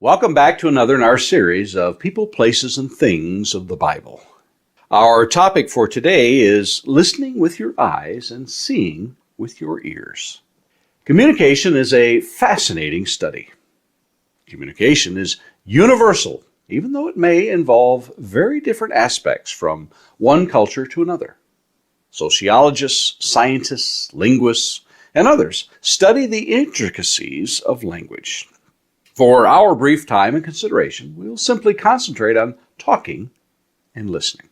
Welcome back to another in our series of People, Places, and Things of the Bible. Our topic for today is listening with your eyes and seeing with your ears. Communication is a fascinating study. Communication is universal, even though it may involve very different aspects from one culture to another. Sociologists, scientists, linguists, and others study the intricacies of language. For our brief time and consideration, we'll simply concentrate on talking and listening.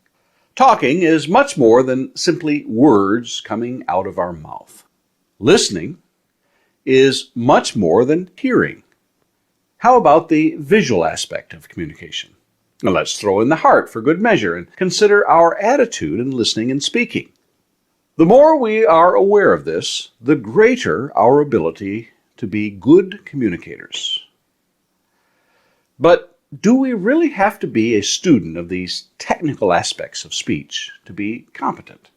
Talking is much more than simply words coming out of our mouth. Listening is much more than hearing. How about the visual aspect of communication? Now let's throw in the heart for good measure and consider our attitude in listening and speaking. The more we are aware of this, the greater our ability to be good communicators. But do we really have to be a student of these technical aspects of speech to be competent?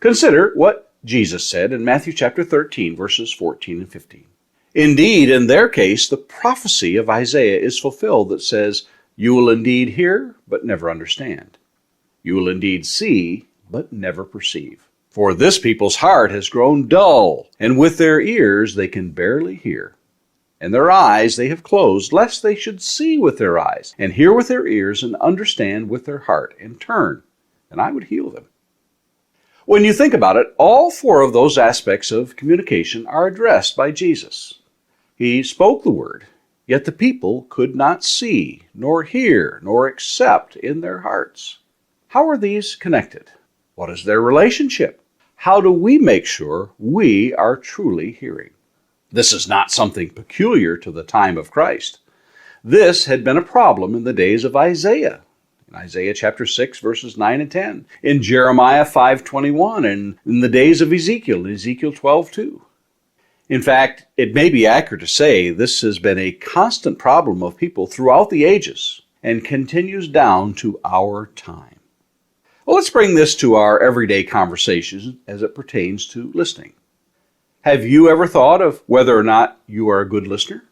Consider what Jesus said in Matthew chapter 13, verses 14 and 15. Indeed, in their case, the prophecy of Isaiah is fulfilled that says, "You will indeed hear, but never understand. You will indeed see, but never perceive. For this people's heart has grown dull, and with their ears they can barely hear. And their eyes they have closed, lest they should see with their eyes, and hear with their ears, and understand with their heart, and turn, and I would heal them." When you think about it, all four of those aspects of communication are addressed by Jesus. He spoke the word, yet the people could not see, nor hear, nor accept in their hearts. How are these connected? What is their relationship? How do we make sure we are truly hearing? This is not something peculiar to the time of Christ. This had been a problem in the days of Isaiah, in Isaiah chapter 6, verses 9 and 10, in Jeremiah 5:21, and in the days of Ezekiel, in Ezekiel 12:2. In fact, it may be accurate to say this has been a constant problem of people throughout the ages and continues down to our time. Well, let's bring this to our everyday conversations as it pertains to listening. Have you ever thought of whether or not you are a good listener?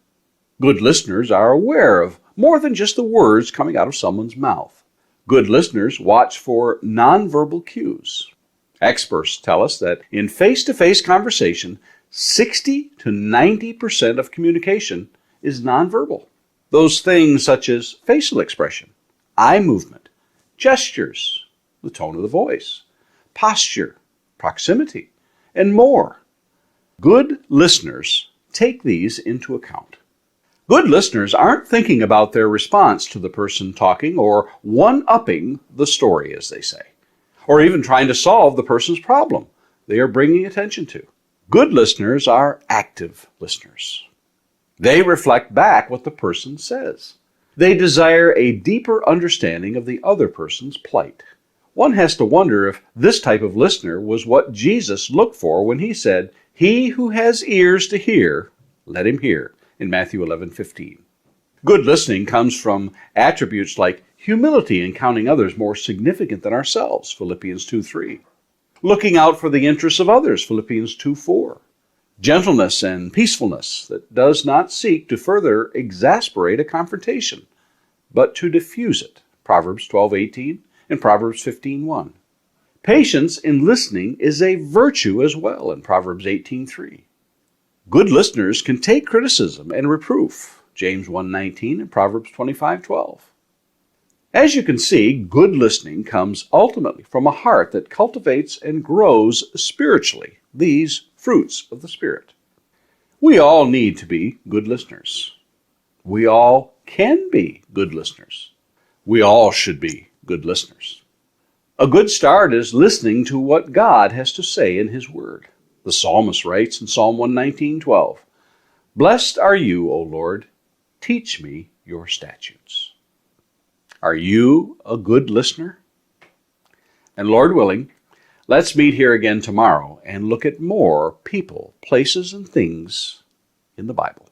Good listeners are aware of more than just the words coming out of someone's mouth. Good listeners watch for nonverbal cues. Experts tell us that in face-to-face conversation, 60 to 90% of communication is nonverbal. Those things such as facial expression, eye movement, gestures, the tone of the voice, posture, proximity, and more. Good listeners take these into account. Good listeners aren't thinking about their response to the person talking or one-upping the story, as they say, or even trying to solve the person's problem they are bringing attention to. Good listeners are active listeners. They reflect back what the person says. They desire a deeper understanding of the other person's plight. One has to wonder if this type of listener was what Jesus looked for when he said, "He who has ears to hear, let him hear," in Matthew 11:15. Good listening comes from attributes like humility and counting others more significant than ourselves, Philippians 2:3. Looking out for the interests of others, Philippians 2:4. Gentleness and peacefulness that does not seek to further exasperate a confrontation, but to diffuse it, Proverbs 12:18 and Proverbs 15:1. Patience in listening is a virtue as well in Proverbs 18:3. Good listeners can take criticism and reproof, James 1:19 and Proverbs 25:12. As you can see, good listening comes ultimately from a heart that cultivates and grows spiritually these fruits of the Spirit. We all need to be good listeners. We all can be good listeners. We all should be good listeners. A good start is listening to what God has to say in His Word. The psalmist writes in Psalm 119:12, "Blessed are you, O Lord, teach me your statutes." Are you a good listener? And Lord willing, let's meet here again tomorrow and look at more people, places, and things in the Bible.